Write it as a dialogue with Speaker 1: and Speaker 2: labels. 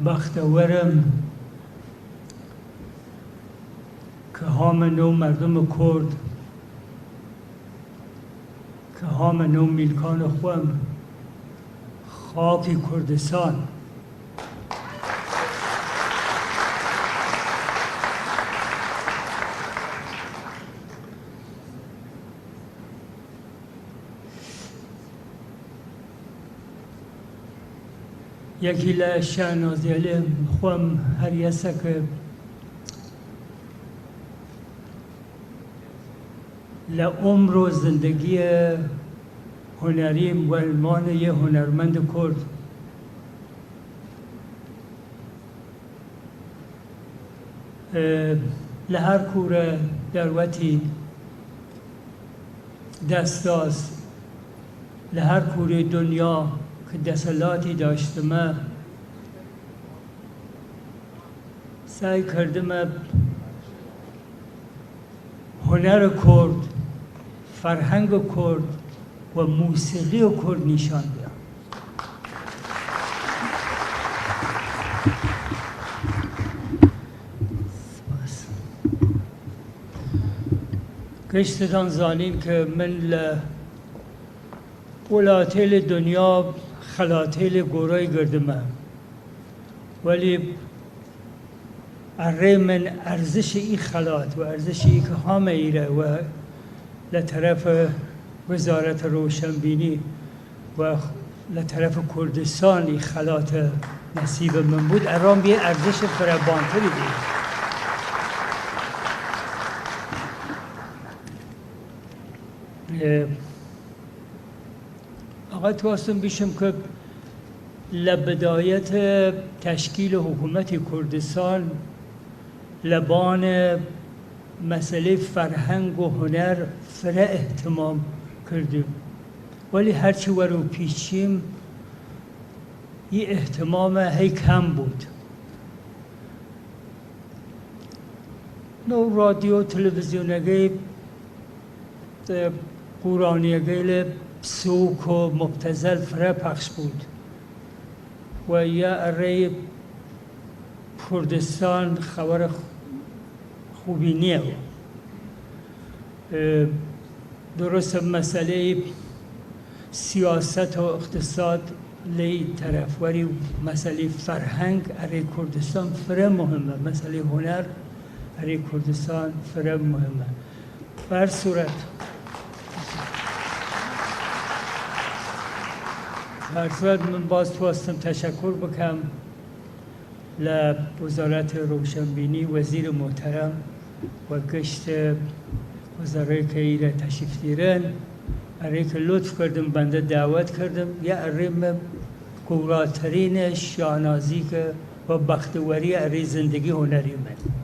Speaker 1: بختورم که هامنو مردم کرد که هامنو میلکان خوام خاکی کردستان یکی لشهنازیل خوام هر یسه که لعمر و زندگی هنریم و علمان یه هنرمند کرد لهر کوره دروتی دستاز لهر کوره دنیا که دستلاتی داشتم سعی کردم هنر کرد فرهنگ کرد و موسیقی کرد نشان دهم. گشتتان زانین که من ولاتیل دنیا خلاتیل گورای گردمه ولی اره من ارزش ای خلات و ارزش ای که همه ایره و لطرف وزارت روشنبینی و لطرف کردستان ای خلات نصیب من بود ارام بیه ارزش فرابانتری دید. آقا تواستم بیشم که لبدایت تشکیل حکومت کردستان لبان مسئله فرهنگ و هنر فره اهتمام کردیم ولی هرچی ورو پیچیم یه اهتمام هی کم بود. نو رادیو تلویزیونگی قورانیگی سوک و مبتذل فره پخش بود و یه اره کردستان خبر خوبی نیه. درست مسئله سیاست و اقتصاد لی طرف ولی مسئله فرهنگ اره کردستان فره مهمه، مسئله هنر اره کردستان فره مهمه. بر صورت من باز تواستم تشکر بکنم لوزارت روشنبینی وزیر محترم و گشت وزرای که ایره تشریف دیرن اره که لطف کردم بنده دعوت کردم یه اره گوراترین شاهنازی که و بختوری اره زندگی هنری من